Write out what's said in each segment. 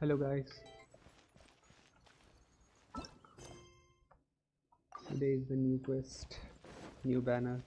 Hello guys, today is the new quest, new banner.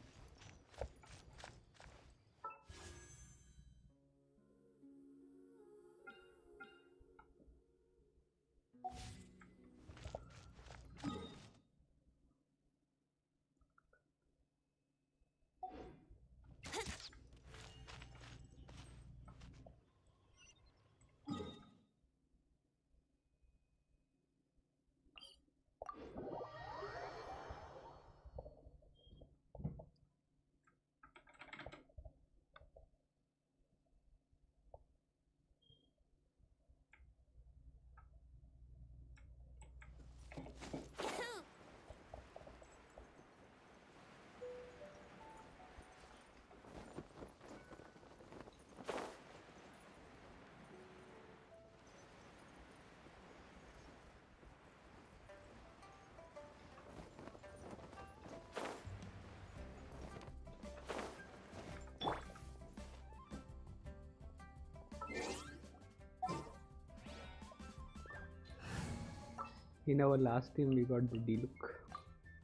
In our last team we got the D-look.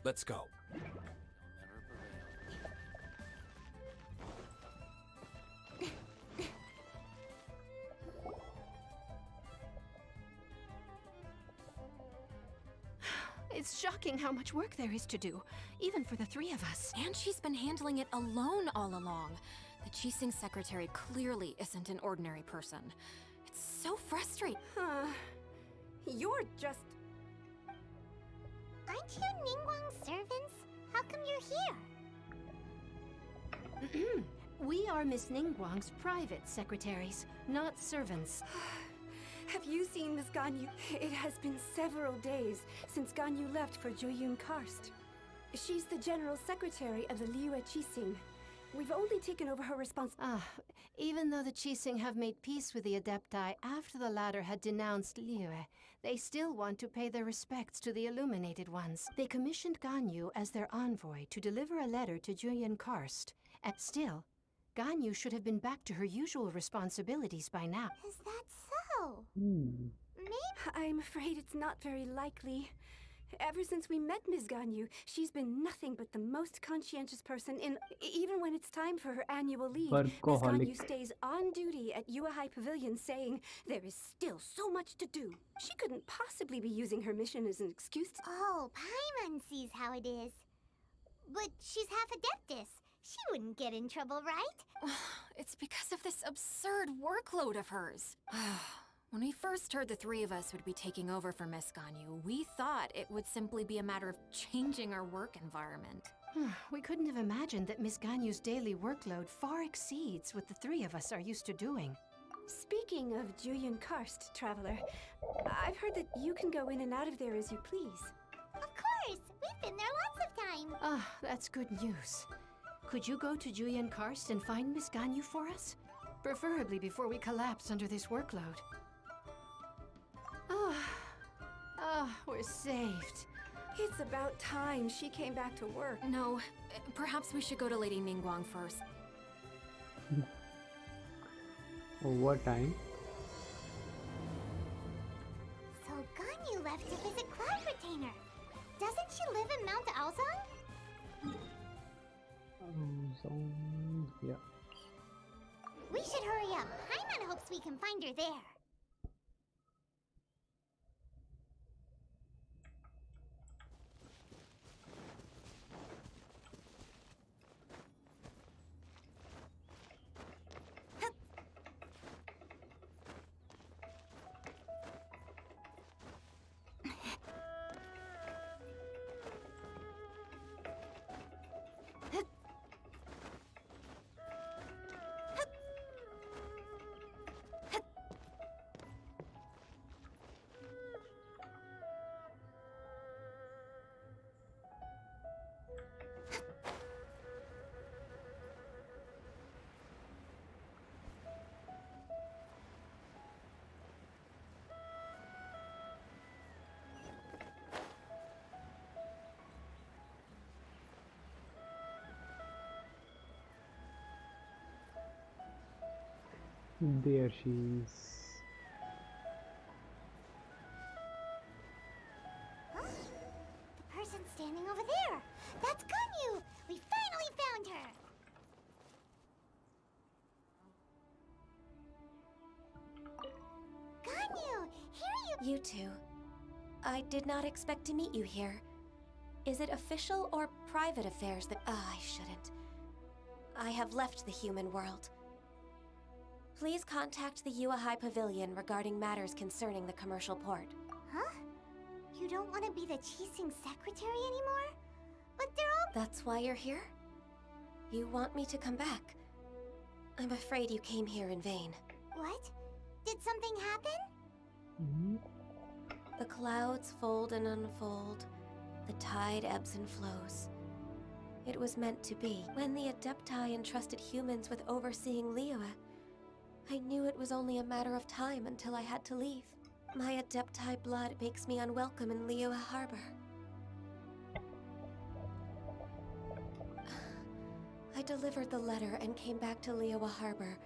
Let's go. It's shocking how much work there is to do, even for the three of us. And she's been handling it alone all along. The Qixing secretary clearly isn't an ordinary person. It's so frustrating. You're just... Aren't you Ningguang's servants? How come you're here? We are Miss Ningguang's private secretaries, not servants. Have you seen Miss Ganyu? It has been several days since Ganyu left for Jueyun Karst. She's the general secretary of the Liyue Qixing. We've only taken over her Even though the Qixing have made peace with the Adepti after the latter had denounced Liyue, they still want to pay their respects to the Illuminated Ones. They commissioned Ganyu as their envoy to deliver a letter to Jueyun Karst. And still, Ganyu should have been back to her usual responsibilities by now. Is that so? Maybe. I'm afraid it's not very likely. Ever since we met Ms. Ganyu, she's been nothing but the most conscientious person in... Even when it's time for her annual leave, Ms. Ganyu stays on duty at Yuehai Pavilion saying there is still so much to do. She couldn't possibly be using her mission as an excuse to... Oh, Paimon sees how it is. But she's half Adeptus. She wouldn't get in trouble, right? It's because of this absurd workload of hers. When we first heard the three of us would be taking over for Miss Ganyu, we thought it would simply be a matter of changing our work environment. We couldn't have imagined that Miss Ganyu's daily workload far exceeds what the three of us are used to doing. Speaking of Jueyun Karst, Traveler, I've heard that you can go in and out of there as you please. Of course! We've been there lots of time. That's good news. Could you go to Jueyun Karst and find Miss Ganyu for us? Preferably before we collapse under this workload. We're saved. It's about time she came back to work. No, perhaps we should go to Lady Ningguang first. What time? So Ganyu left to visit Cloud Retainer. Doesn't she live in Mount Aozong? Yeah. We should hurry up. Paimon hopes we can find her there. There she is. standing over there. That's Ganyu! We finally found her! Ganyu, here you... You two. I did not expect to meet you here. Is it official or private affairs that... I shouldn't. I have left the human world. Please contact the Yua High Pavilion regarding matters concerning the commercial port. Huh? You don't want to be the Qixing secretary anymore? But they're all... That's why you're here? You want me to come back? I'm afraid you came here in vain. What? Did something happen? The clouds fold and unfold. The tide ebbs and flows. It was meant to be. When the Adepti entrusted humans with overseeing Liyue, I knew it was only a matter of time until I had to leave. My Adepti blood makes me unwelcome in Liyue Harbor. I delivered the letter and came back to Liyue Harbor,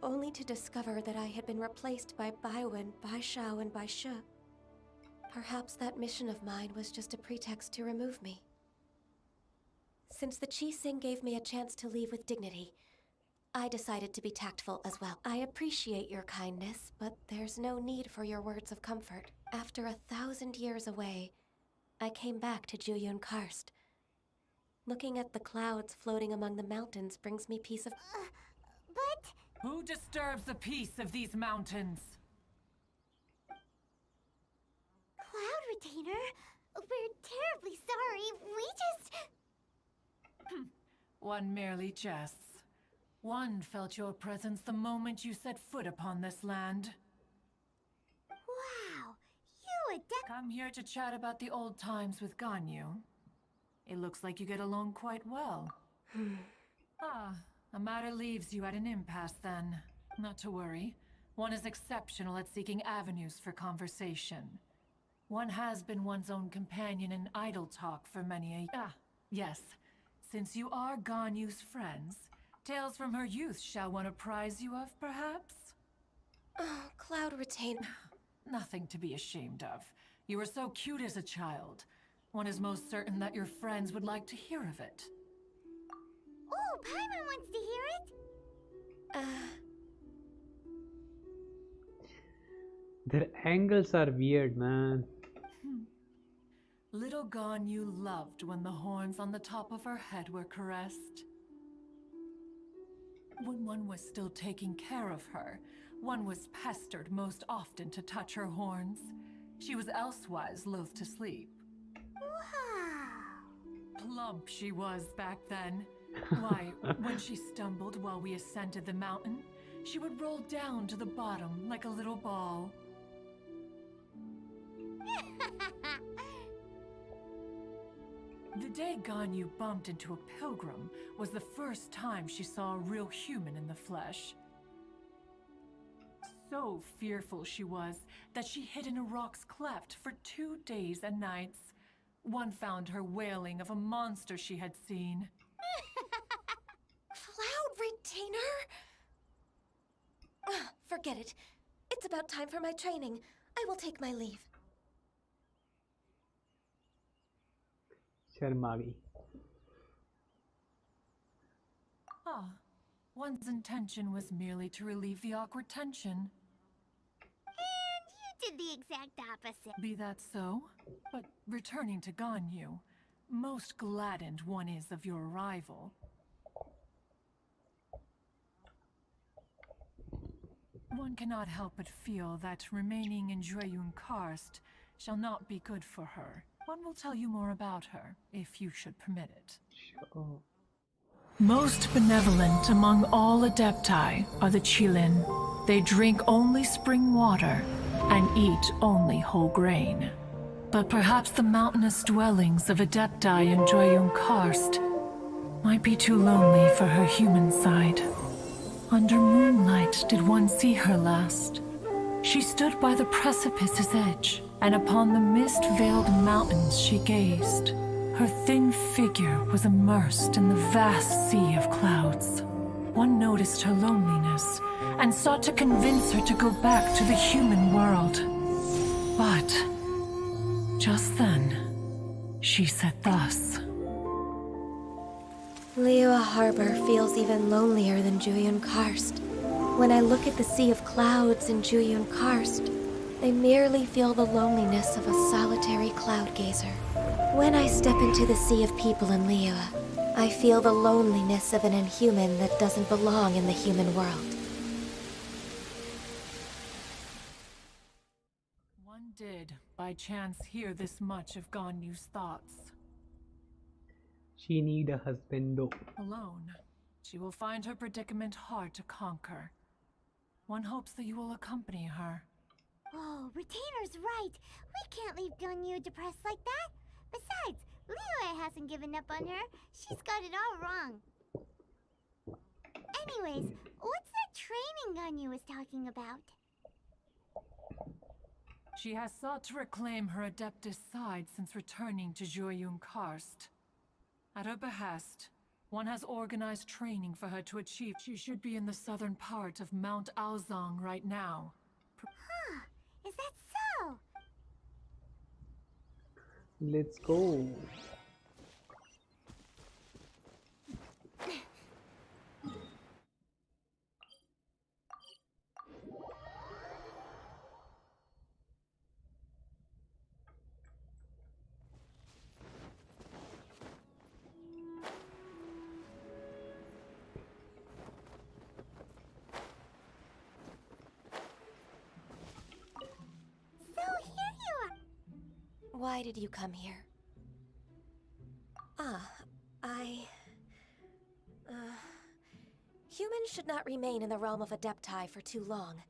only to discover that I had been replaced by Baiwen, Baishao, and Baishe. Perhaps that mission of mine was just a pretext to remove me. Since the Qixing gave me a chance to leave with dignity, I decided to be tactful as well. I appreciate your kindness, but there's no need for your words of comfort. After 1,000 years away, I came back to Juyun Karst. Looking at the clouds floating among the mountains brings me peace of... But... Who disturbs the peace of these mountains? Cloud Retainer? We're terribly sorry. We just... One merely jests. One felt your presence the moment you set foot upon this land. Wow. You Come here to chat about the old times with Ganyu. It looks like you get along quite well. A matter leaves you at an impasse then. Not to worry. One is exceptional at seeking avenues for conversation. One has been one's own companion in idle talk for many a... yes. Since you are Ganyu's friends, tales from her youth shall one apprise you of, perhaps? Oh, Cloud Retainer. Nothing to be ashamed of. You were so cute as a child. One is most certain that your friends would like to hear of it. Oh, Paimon wants to hear it! Their angles are weird, man. Little Ganyu loved when the horns on the top of her head were caressed. When one was still taking care of her, one was pestered most often to touch her horns. She was elsewise loath to sleep. Wow. Plump she was back then. Why, when she stumbled while we ascended the mountain, she would roll down to the bottom like a little ball. The day Ganyu bumped into a pilgrim was the first time she saw a real human in the flesh. So fearful she was that she hid in a rock's cleft for 2 days and nights. One found her wailing of a monster she had seen. Cloud Retainer? Forget it. It's about time for my training. I will take my leave. Sharmagi. One's intention was merely to relieve the awkward tension. And you did the exact opposite. Be that so, but returning to Ganyu, most gladdened one is of your arrival. One cannot help but feel that remaining in Juyun Karst shall not be good for her. One will tell you more about her, if you should permit it. Sure. Most benevolent among all Adepti are the Qilin. They drink only spring water and eat only whole grain. But perhaps the mountainous dwellings of Adepti in Juyun Karst might be too lonely for her human side. Under moonlight did one see her last. She stood by the precipice's edge, and upon the mist-veiled mountains she gazed. Her thin figure was immersed in the vast sea of clouds. One noticed her loneliness, and sought to convince her to go back to the human world. But just then, She said thus. Liyue Harbor feels even lonelier than Juyun Karst. When I look at the sea of clouds in Juyun Karst, I merely feel the loneliness of a solitary cloud gazer. When I step into the sea of people in Liyue, I feel the loneliness of an inhuman that doesn't belong in the human world. One did, by chance, hear this much of Ganyu's thoughts. She need a husband though. Alone, she will find her predicament hard to conquer. One hopes that you will accompany her. Oh, Retainer's right. We can't leave Ganyu depressed like that. Besides, Liyue hasn't given up on her. She's got it all wrong. Anyways, what's that training Ganyu was talking about? She has sought to reclaim her Adeptus side since returning to Juyun Karst. At her behest, one has organized training for her to achieve. She should be in the southern part of Mount Aozang right now. Huh, is that so? Let's go. So here you are. Why did you come here? Humans should not remain in the realm of Adepti for too long.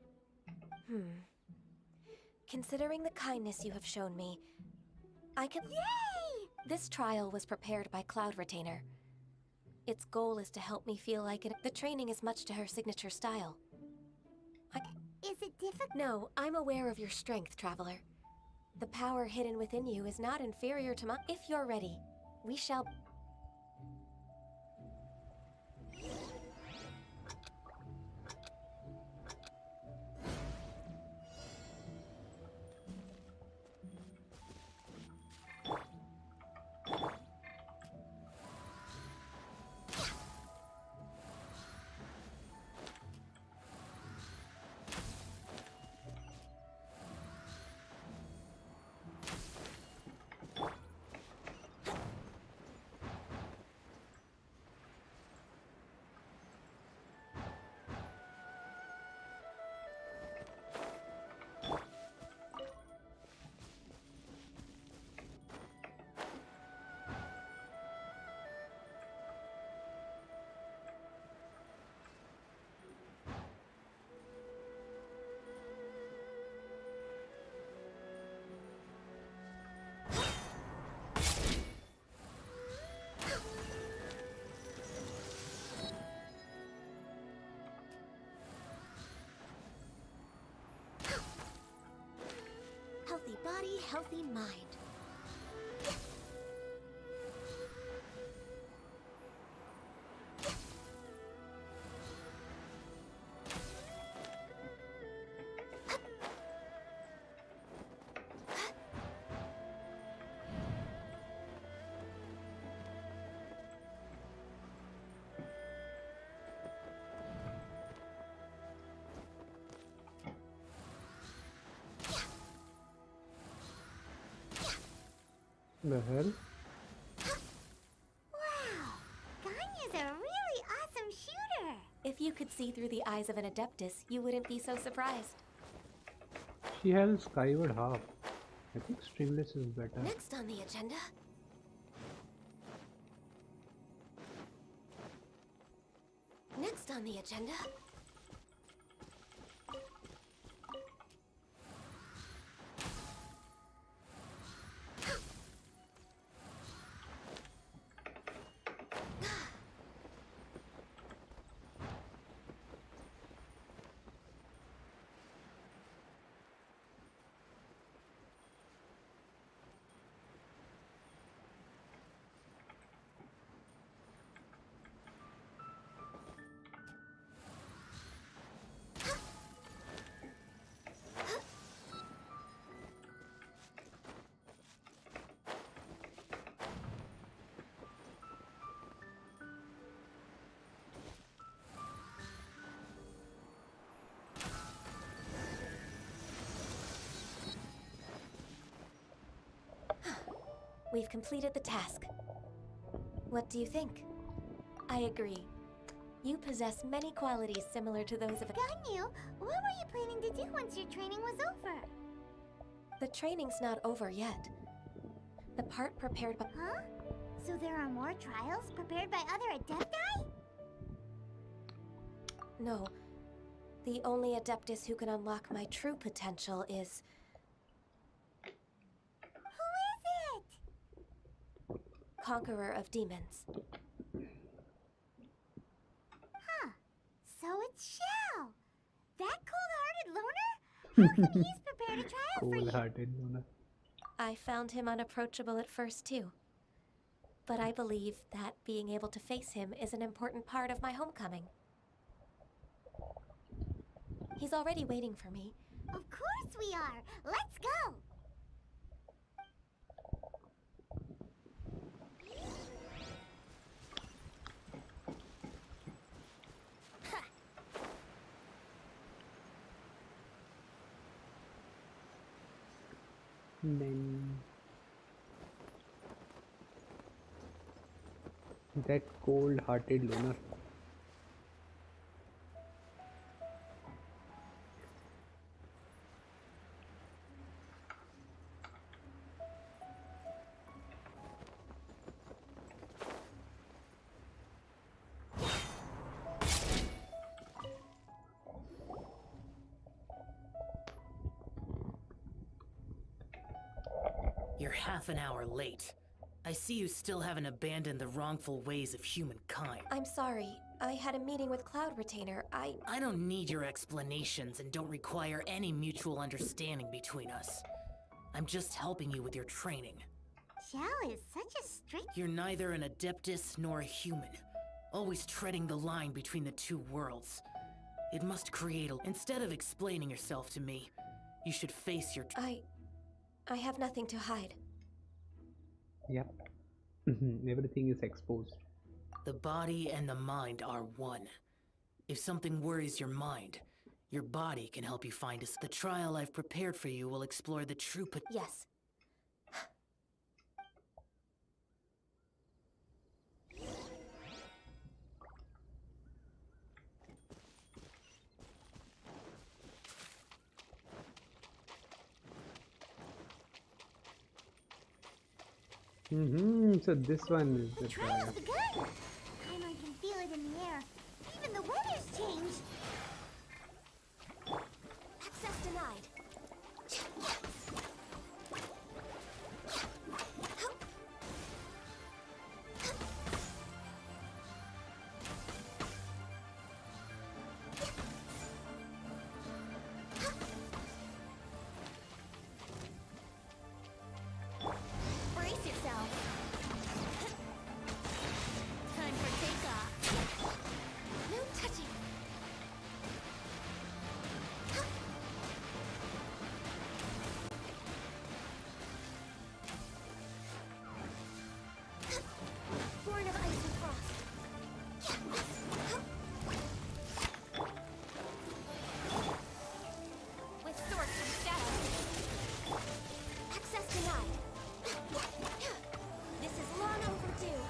Considering the kindness you have shown me, I can... Yay! This trial was prepared by Cloud Retainer. Its goal is to help me feel like it. The training is much to her signature style. Is it difficult? No, I'm aware of your strength, Traveler. The power hidden within you is not inferior to mine. If you're ready, we shall... Healthy body, healthy mind. The hell? Wow, Ganyu's a really awesome shooter. If you could see through the eyes of an Adeptus, you wouldn't be so surprised. She has skyward half. I think stringless is better. Next on the agenda... Next on the agenda... We've completed the task. What do you think? I agree. You possess many qualities similar to those of a... Ganyu, what were you planning to do once your training was over? The training's not over yet. The part prepared by... Huh? So there are more trials prepared by other Adepti? No. The only Adeptus who can unlock my true potential is... Who is it? Conqueror of Demons. Huh. So it's Shao. That cold-hearted loner? How come he's prepared a trial for you? Cold-hearted Luna. I found him unapproachable at first, too. But I believe that being able to face him is an important part of my homecoming. He's already waiting for me. Of course we are. Let's go. Then that cold-hearted loner. You're half an hour late. I see you still haven't abandoned the wrongful ways of humankind. I'm sorry. I had a meeting with Cloud Retainer. I don't need your explanations and don't require any mutual understanding between us. I'm just helping you with your training. Shao is such a strict... You're neither an Adeptus nor a human, always treading the line between the two worlds. It must create a... Instead of explaining yourself to me, you should face your... I have nothing to hide. Yep. Everything is exposed. The body and the mind are one. If something worries your mind, your body can help you find us. The trial I've prepared for you will explore the true Yes. So this one is the trial. Trial's begun! I can feel it in the air. Even the weather's changed. Access denied. Brace yourself. Time for takeoff. No touching. Born of ice and frost. With swords from shadow. Access denied. This is long overdue.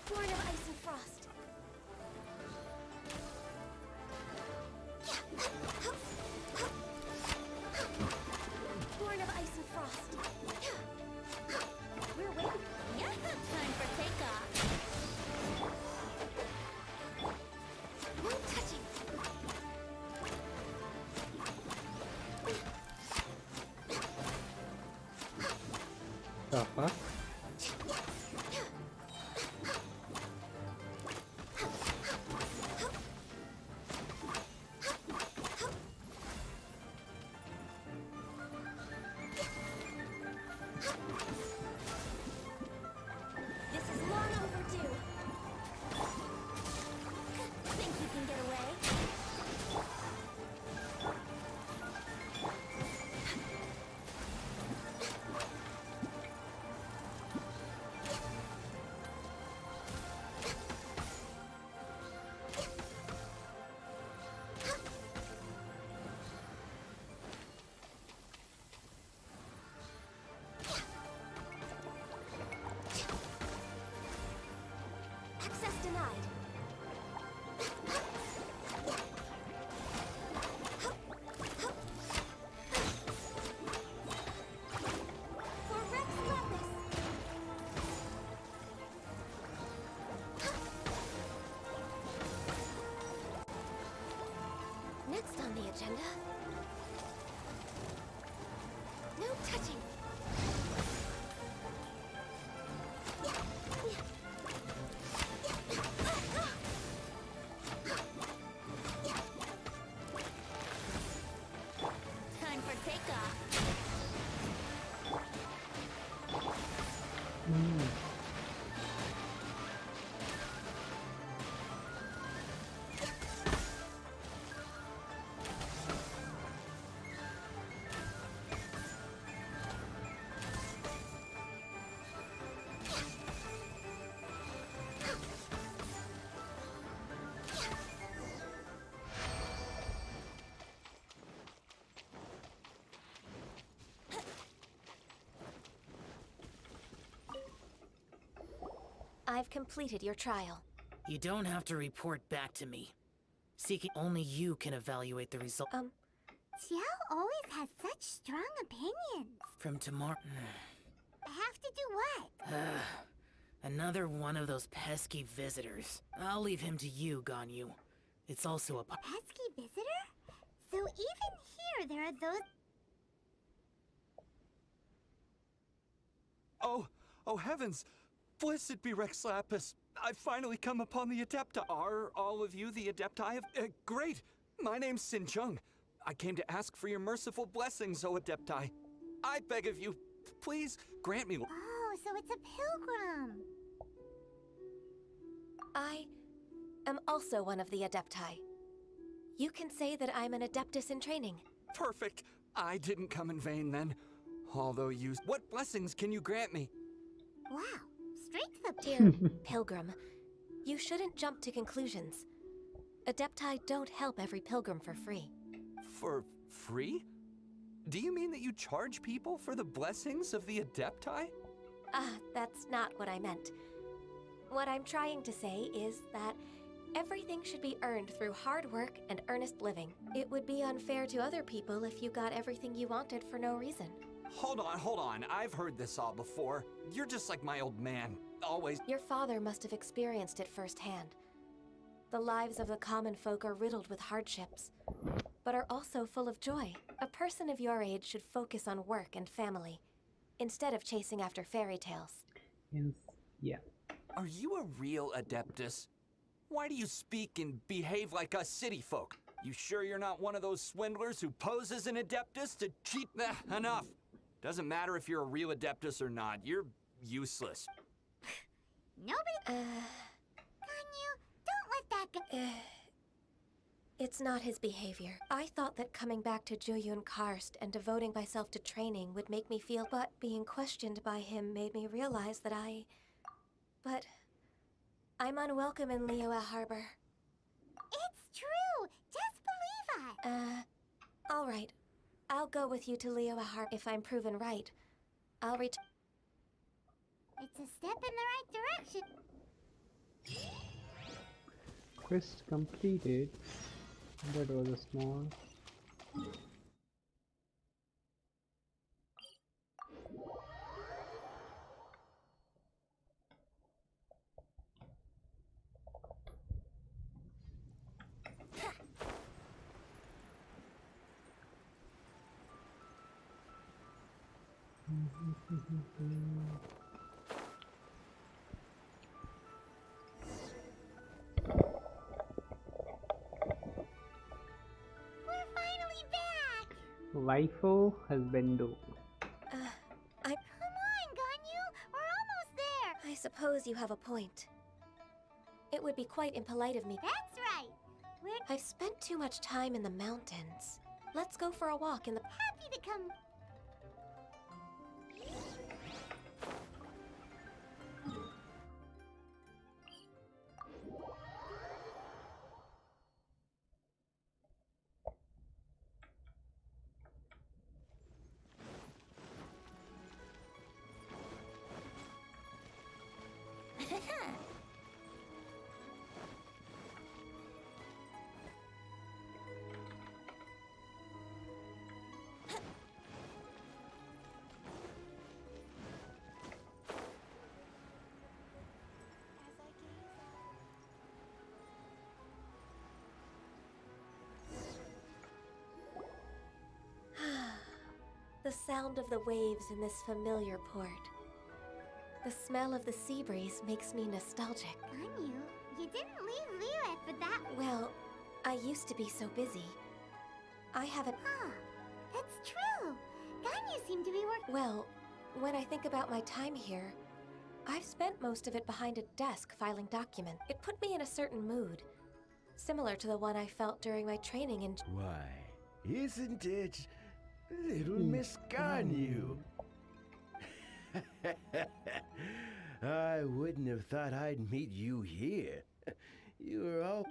Born of ice and frost. Born of ice and frost. We're waiting. Yeah, time for takeoff. No touching. The fuck? This is long overdue. Think you can get away? agenda? No touching! Time for takeoff. I've completed your trial. You don't have to report back to me. Seeking only you can evaluate the result. Xiao always has such strong opinions. From tomorrow. Have to do what? Another one of those pesky visitors. I'll leave him to you, Ganyu. It's also a Pesky visitor? So even here there are those... Oh heavens! Blessed be Rex Lapis! I've finally come upon the Adepti. Are all of you the Adepti? Great! My name's Sin Chung. I came to ask for your merciful blessings, O Adepti. I beg of you, please grant me... Oh, so it's a pilgrim. I am also one of the Adepti. You can say that I'm an Adeptus in training. Perfect! I didn't come in vain then. Although you... What blessings can you grant me? Wow, straight to the... Dear Pilgrim, you shouldn't jump to conclusions. Adepti don't help every pilgrim for free. For free? Do you mean that you charge people for the blessings of the Adepti? That's not what I meant. What I'm trying to say is that everything should be earned through hard work and earnest living. It would be unfair to other people if you got everything you wanted for no reason. Hold on. I've heard this all before. You're just like my old man. Always... Your father must have experienced it firsthand. The lives of the common folk are riddled with hardships, but are also full of joy. A person of your age should focus on work and family, instead of chasing after fairy tales. Yeah. Are you a real Adeptus? Why do you speak and behave like us city folk? You sure you're not one of those swindlers who poses an Adeptus to cheat? Enough! Doesn't matter if you're a real Adeptus or not, you're useless. Nobody... Ganyu, don't let that go... It's not his behavior. I thought that coming back to Juyun Karst and devoting myself to training would make me feel, but being questioned by him made me realize that But I'm unwelcome in Liyue Harbor. It's true! Just believe us! All right. I'll go with you to Liyue Harbor. If I'm proven right, I'll return. It's a step in the right direction. Quest completed. That was a small. We're finally back! Waifu husbando. Come on, Ganyu! We're almost there! I suppose you have a point. It would be quite impolite of me. That's right! We're I've spent too much time in the mountains. Let's go for a walk in the... happy to come... The sound of the waves in this familiar port. The smell of the sea breeze makes me nostalgic. Ganyu, you didn't leave Liyue for that. Well, I used to be so busy. I haven't... Huh. It's true. Ganyu seemed to be working. Well, when I think about my time here, I've spent most of it behind a desk filing documents. It put me in a certain mood, similar to the one I felt during my training in... Why, isn't it little Miss Ganyu? I wouldn't have thought I'd meet you here. You were all...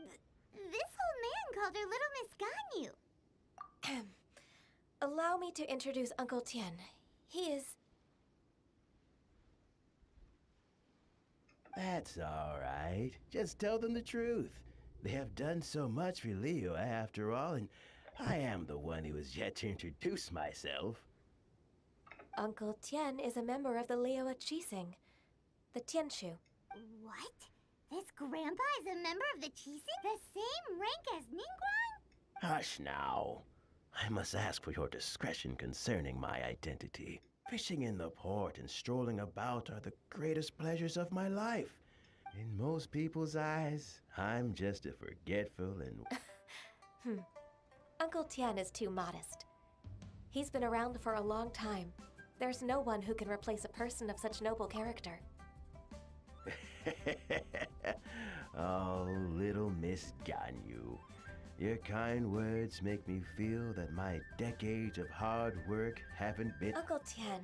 This old man called her Little Miss Ganyu. Allow me to introduce Uncle Tien. He is... That's all right. Just tell them the truth. They have done so much for Liyue after all, and I am the one who has yet to introduce myself. Uncle Tien is a member of the Liyue Qixing, the Tianshu. What? This grandpa is a member of the Qixing? The same rank as Ningguang? Hush now. I must ask for your discretion concerning my identity. Fishing in the port and strolling about are the greatest pleasures of my life. In most people's eyes, I'm just a forgetful and... Uncle Tien is too modest. He's been around for a long time. There's no one who can replace a person of such noble character. Oh, little Miss Ganyu. Your kind words make me feel that my decades of hard work haven't been... Uncle Tien,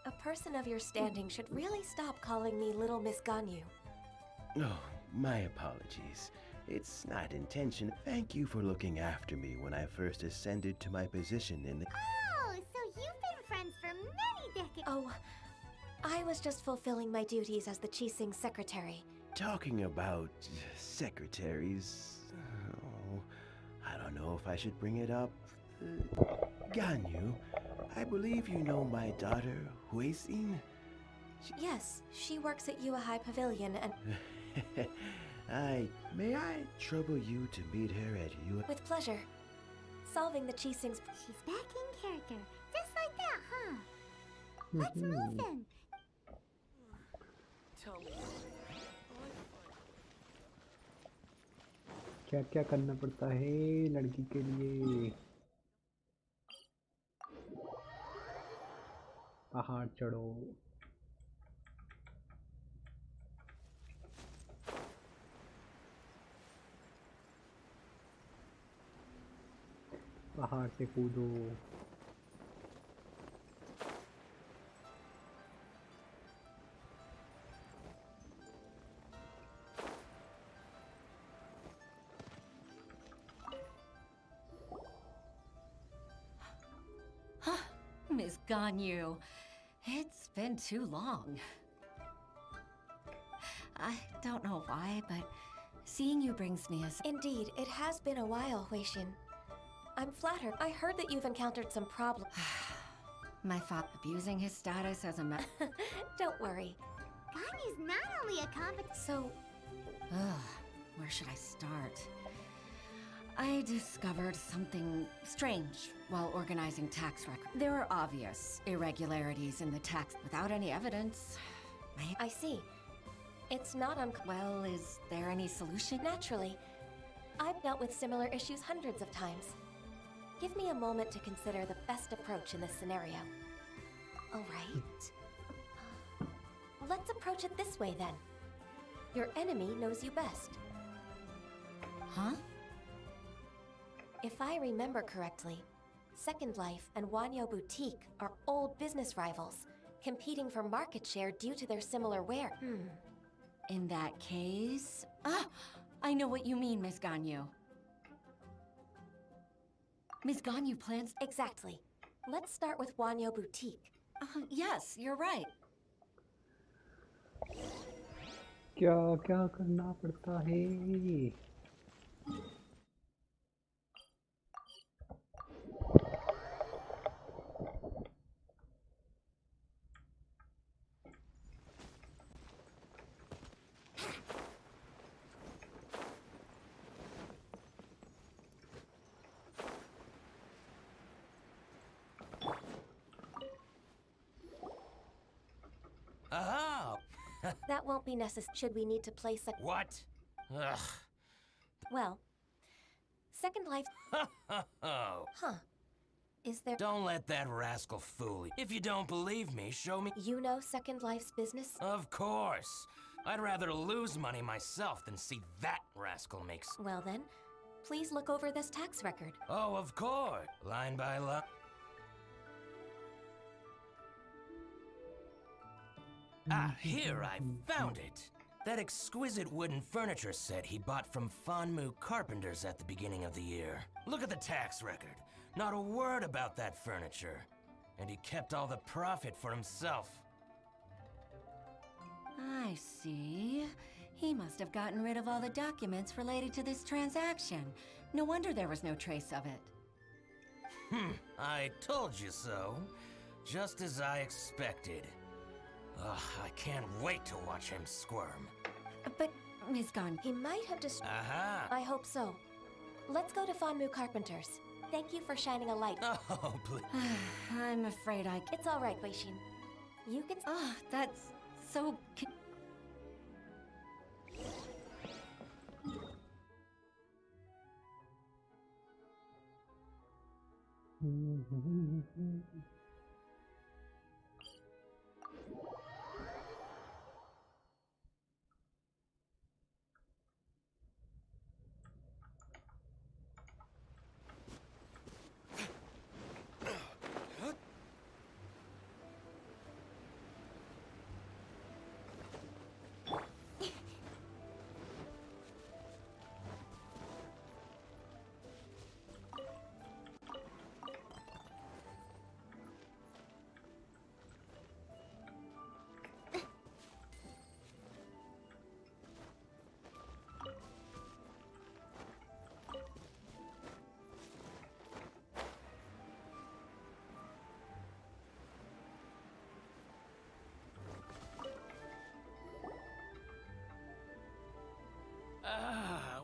a person of your standing should really stop calling me Little Miss Ganyu. Oh, my apologies. It's not intention. Thank you for looking after me when I first ascended to my position in the... Oh, so you've been friends for many decades. Oh, I was just fulfilling my duties as the Qixing secretary. Talking about secretaries... Oh, I don't know if I should bring it up. Ganyu, I believe you know my daughter, Huixin? Yes, she works at Yuehai Pavilion and... May I trouble you to meet her at Yuehai? With pleasure. Solving the Qixing's... She's back in character. Just like that, huh? Let's move then. Tell me. क्या क्या करना पड़ता है लड़की के लिए? पहाड़ चढ़ो. पहाड़ से कूदो. Miss Ganyu, it's been too long. I don't know why, but seeing you brings me a... Indeed, it has been a while, Huixin. I'm flattered. I heard that you've encountered some problems. My father abusing his status as a Don't worry. Ganyu's not only a competent... So... where should I start? I discovered something strange while organizing tax records. There are obvious irregularities in the tax without any evidence. I see. It's not Well, is there any solution? Naturally. I've dealt with similar issues hundreds of times. Give me a moment to consider the best approach in this scenario. All right. Let's approach it this way, then. Your enemy knows you best. Huh? If I remember correctly, Second Life and Wanyo Boutique are old business rivals, competing for market share due to their similar wear. In that case... I know what you mean, Miss Ganyu. Miss Ganyu plans... Exactly. Let's start with Wanyo Boutique. Yes, you're right. क्या क्या करना पड़ता है? won't be necessary should we need to place a... What? Ugh. Well, Second Life... Oh. Huh. Is there... Don't let that rascal fool you. If you don't believe me, show me... You know Second Life's business? Of course. I'd rather lose money myself than see that rascal make... Well then, please look over this tax record. Oh, of course. Line by line. Ah, here, I found it. That exquisite wooden furniture set he bought from Fanmu Carpenters at the beginning of the year. Look at the tax record. Not a word about that furniture. And he kept all the profit for himself. I see. He must have gotten rid of all the documents related to this transaction. No wonder there was no trace of it. I told you so. Just as I expected. Ugh, I can't wait to watch him squirm. But, Ms. Ganyu... He might have Aha! I hope so. Let's go to Fanmu Carpenters. Thank you for shining a light. Oh, please. I'm afraid I... It's all right, Wei-Shin. You can... Oh, that's so...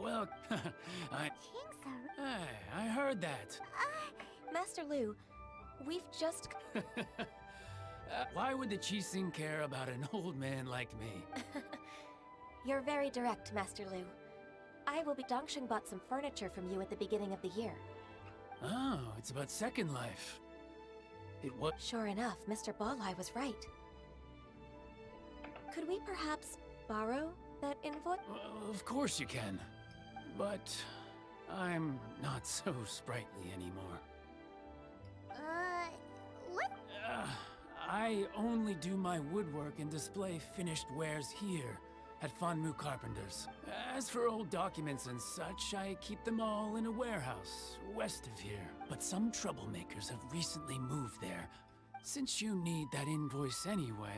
Well, I heard that. Master Liu, we've just... Why would the Qixing care about an old man like me? You're very direct, Master Liu. I will be... Dongsheng bought some furniture from you at the beginning of the year. Oh, it's about Second Life. It was... Sure enough, Mr. Balai was right. Could we perhaps borrow that invoice? Of course you can. But I'm not so sprightly anymore. What? I only do my woodwork and display finished wares here at Fanmu Carpenters. As for old documents and such, I keep them all in a warehouse west of here. But some troublemakers have recently moved there. Since you need that invoice anyway...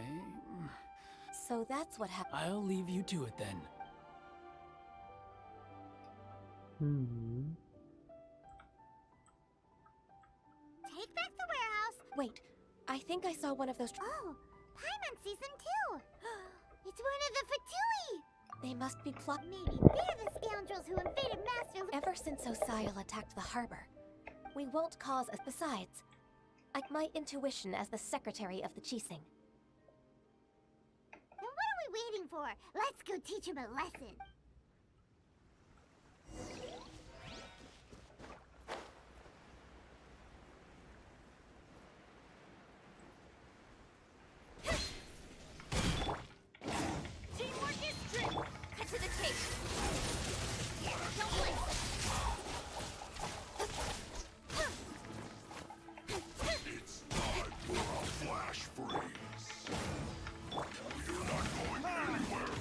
So that's what happened. I'll leave you to it then. Take back the warehouse. Wait, I think I saw one of those... Oh, Paimon sees them too. It's one of the Fatui. They must be plucked. Maybe they're the scoundrels who invaded Master... Ever since Osial attacked the harbor, we won't cause us. Besides, my intuition as the secretary of the Qixing. Then what are we waiting for? Let's go teach him a lesson. Teamwork is strength! Cut to the chase! Don't blink! It's time for a flash freeze. You're not going anywhere.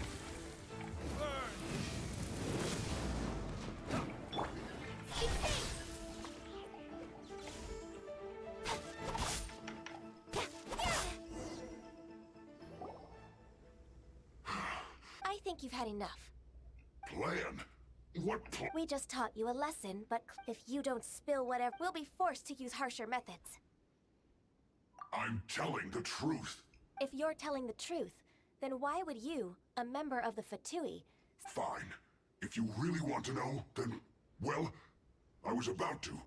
I think you've had enough. Plan? What plan? We just taught you a lesson, but if you don't spill whatever, we'll be forced to use harsher methods. I'm telling the truth. If you're telling the truth, then why would you, a member of the Fatui... Fine. If you really want to know, then, well, I was about to.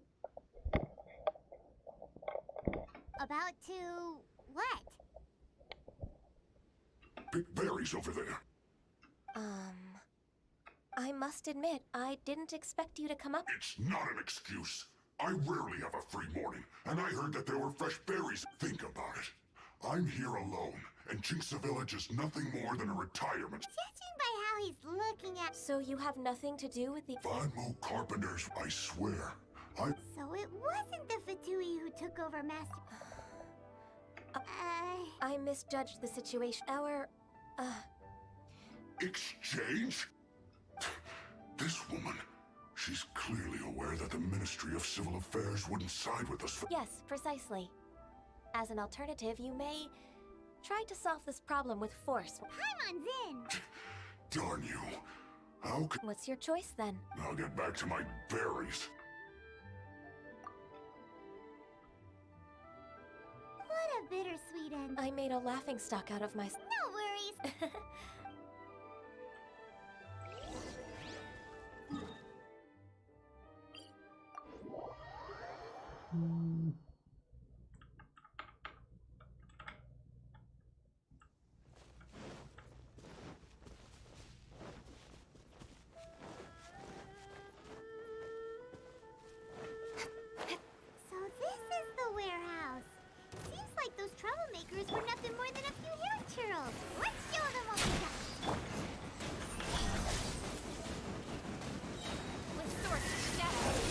About to... what? Pick berries over there. must admit, I didn't expect you to come up. It's not an excuse. I rarely have a free morning, and I heard that there were fresh berries. Think about it. I'm here alone, and Chinxa Village is nothing more than a retirement. Judging by how he's looking at... So you have nothing to do with the... Vanmu Carpenters, I swear. So it wasn't the Fatui who took over Master... I misjudged the situation. Exchange? This woman, she's clearly aware that the Ministry of Civil Affairs wouldn't side with us. Yes, precisely. As an alternative, you may try to solve this problem with force. Paimon's in! Darn you. How could... What's your choice, then? I'll get back to my berries. What a bittersweet end. I made a laughingstock out of my... No worries. So this is the warehouse. Seems like those troublemakers were nothing more than a few hill churls. Let's show them what we got. With swords and shadows.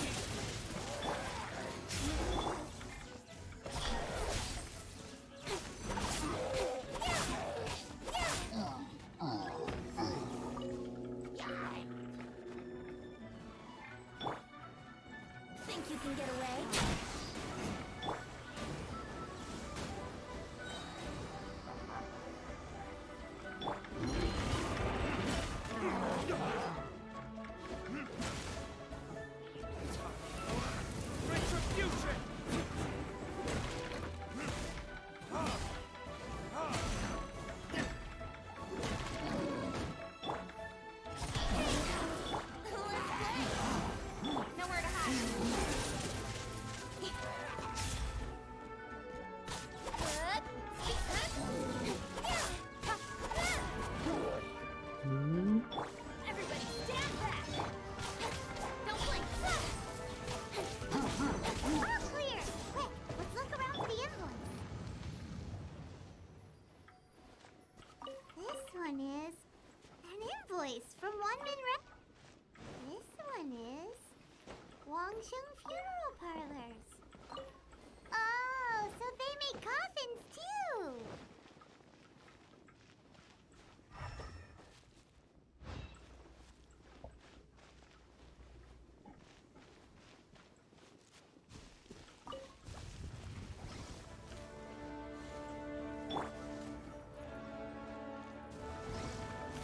Think you can get away? Nowhere to hide. Everybody stand back. Don't blink. All clear. Quick, let's look around for the invoice. This one is an invoice from Wanmin Rep. This one is Wangsheng Funeral Parlors. Oh, so they make coffins too.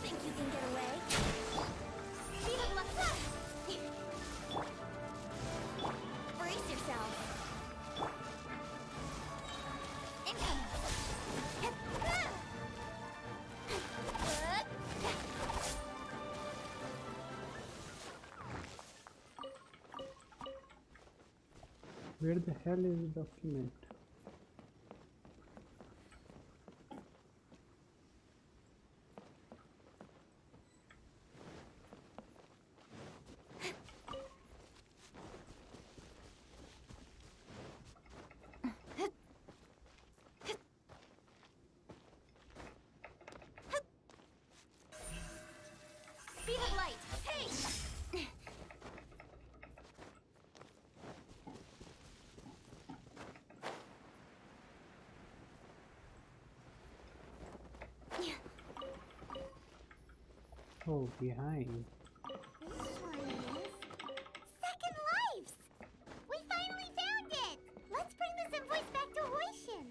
Think you can get away? Speed of luck. Brace yourself. Where the hell is the document? Speed of light. Hey! Oh, behind. This one is Second Lives! We finally found it! Let's bring this invoice back to Hoishin!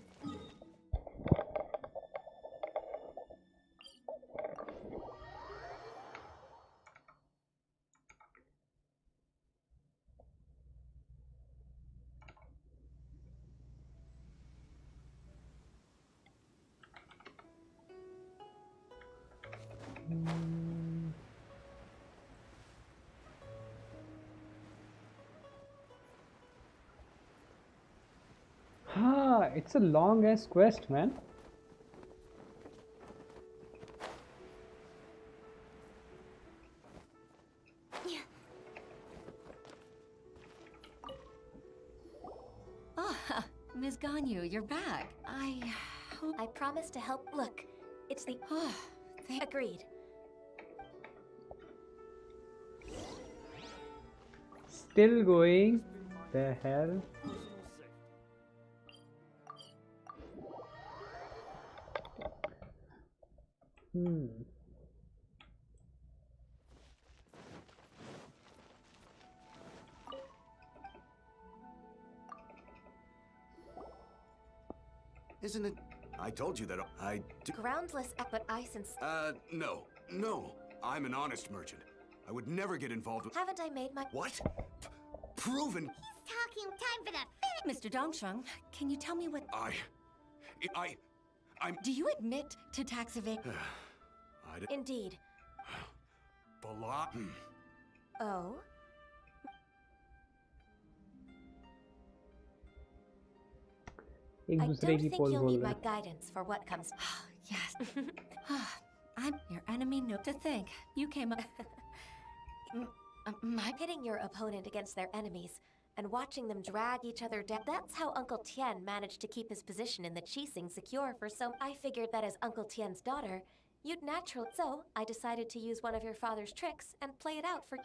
It's a long ass quest, man. Ms. Ganyu, you're back. I promise to help. Look, it's the... Agreed. Still going. The hell? Isn't it? I told you that I do. Groundless, but No. No. I'm an honest merchant. I would never get involved with. Haven't I made my... What? Proven. He's talking time for the Mr. Dongsheng, can you tell me what... I'm... Do you admit to tax evasion? Indeed. Oh? I don't think you'll need my guidance for what comes. Yes. I'm your enemy, no to think. You came up... Pitting your opponent against their enemies and watching them drag each other down. That's how Uncle Tian managed to keep his position in the Qixing secure for so... I figured that as Uncle Tian's daughter, you'd naturally... So, I decided to use one of your father's tricks and play it out for...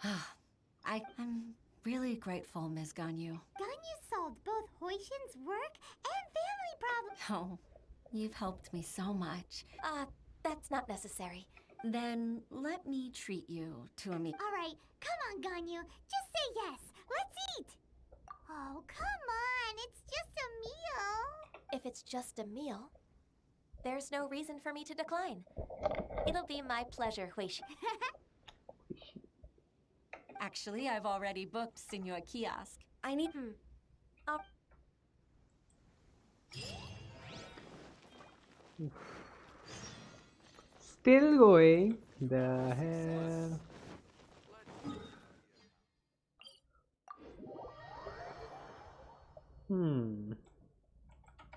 I'm really grateful, Ms. Ganyu. Ganyu solved both Huixin's work and family problems. Oh, you've helped me so much. That's not necessary. Then let me treat you to a meal. All right, come on, Ganyu. Just say yes. Let's eat. Oh, come on. It's just a meal. If it's just a meal, there's no reason for me to decline. It'll be my pleasure, Huixin. Actually, I've already booked Senor Kiosk. I need... Still going. The hell?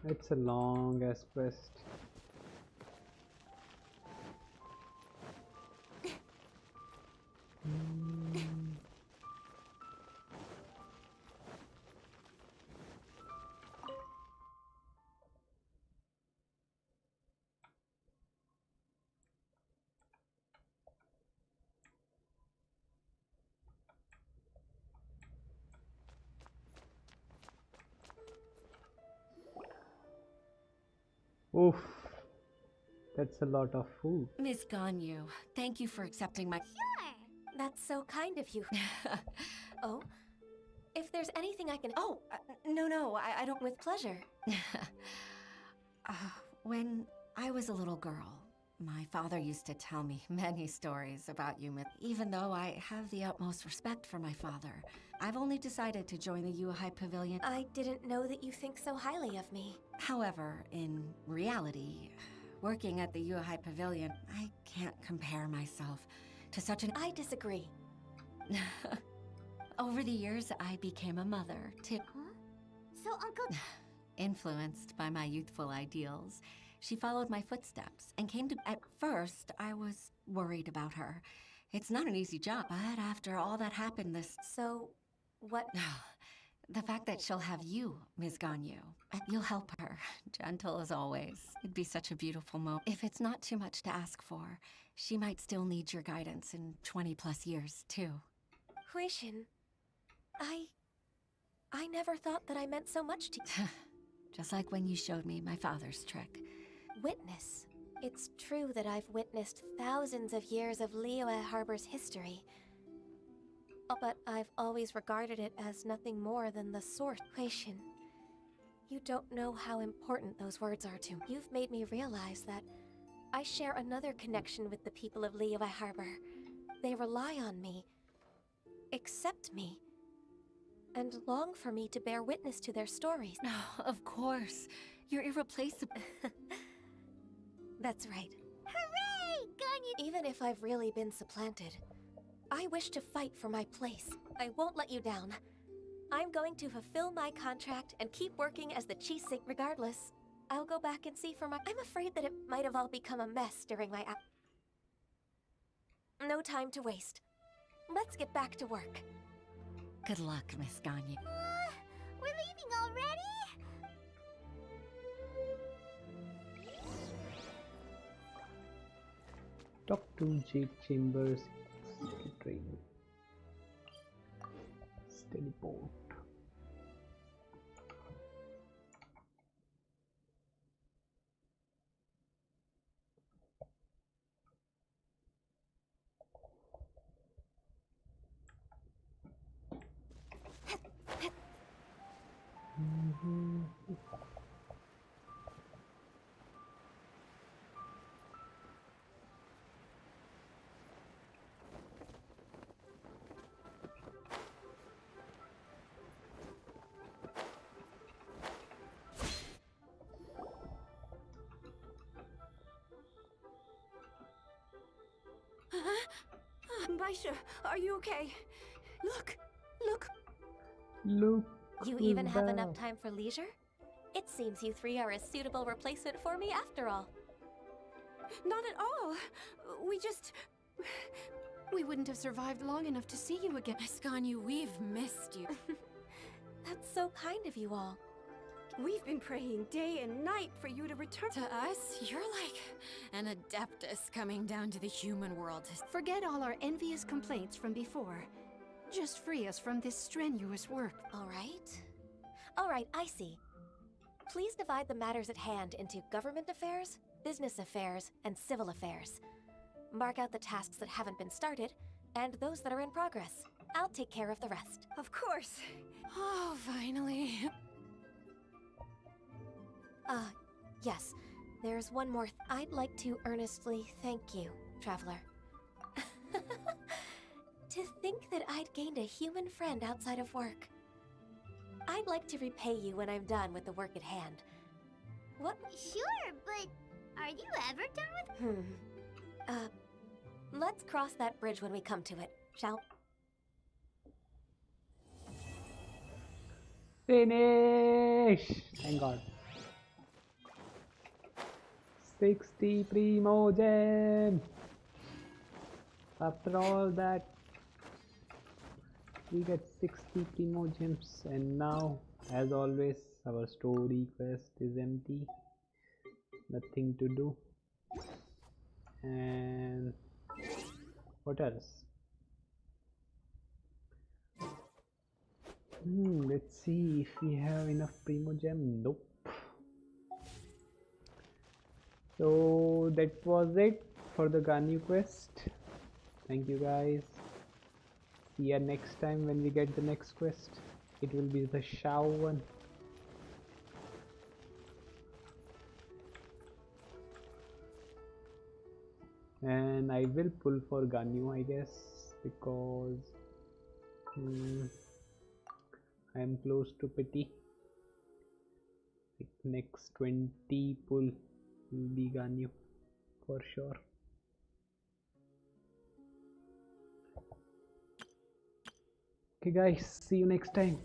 It's a long ass quest. Oof, that's a lot of food. Ms. Ganyu, thank you for accepting my... Sure. That's so kind of you. Oh? If there's anything I can... Oh, no, I don't... With pleasure. When I was a little girl, my father used to tell me many stories about you, even though I have the utmost respect for my father. I've only decided to join the Yuhai Pavilion. I didn't know that you think so highly of me. However, in reality, working at the Yuhai Pavilion, I can't compare myself to such an... I disagree. Over the years, I became a mother, too. Huh? So, Uncle... Influenced by my youthful ideals, she followed my footsteps and came to... At first, I was worried about her. It's not an easy job, but after all that happened, this... So, what... The fact that she'll have you, Ms. Ganyu. You'll help her, gentle as always. It'd be such a beautiful moment. If it's not too much to ask for, she might still need your guidance in 20+ years, too. Huixin, I never thought that I meant so much to you. Just like when you showed me my father's trick. Witness. It's true that I've witnessed thousands of years of Liyue Harbor's history. But I've always regarded it as nothing more than the source. Huixin, you don't know how important those words are to me. You've made me realize that I share another connection with the people of Liyue Harbor. They rely on me, accept me, and long for me to bear witness to their stories. Oh, of course. You're irreplaceable. That's right. Hooray! Ganyu! Even if I've really been supplanted, I wish to fight for my place. I won't let you down. I'm going to fulfill my contract and keep working as the Qixing regardless. I'll go back and see for my... I'm afraid that it might have all become a mess during my... No time to waste. Let's get back to work. Good luck, Miss Ganyu. We're leaving already? Talk to Jade Chambers. Train. Teleport. Baisha, are you okay? Look! Look. You even have enough time for leisure? It seems you three are a suitable replacement for me after all. Not at all. We wouldn't have survived long enough to see you again. Miss Ganyu, we've missed you. That's so kind of you all. We've been praying day and night for you to return. To us, you're like an adeptus coming down to the human world to... Forget all our envious complaints from before. Just free us from this strenuous work. All right, I see. Please divide the matters at hand into government affairs, business affairs, and civil affairs. Mark out the tasks that haven't been started, and those that are in progress. I'll take care of the rest. Of course. Oh, finally. Yes. There's one more. I'd like to earnestly thank you, Traveler. To think that I'd gained a human friend outside of work. I'd like to repay you when I'm done with the work at hand. What? Sure, but are you ever done with... Let's cross that bridge when we come to it, shall... Finish! Thank God. 60 Primogen! After all that, we get 60 Primogems, and now, as always, our story quest is empty. Nothing to do. And what else? Let's see if we have enough Primogem. Nope. So that was it for the Ganyu quest. Thank you guys. See ya next time when we get the next quest. It will be the Shao one. And I will pull for Ganyu, I guess, because I am close to pity. Like next 20 pull will be Ganyu for sure. Okay guys, see you next time.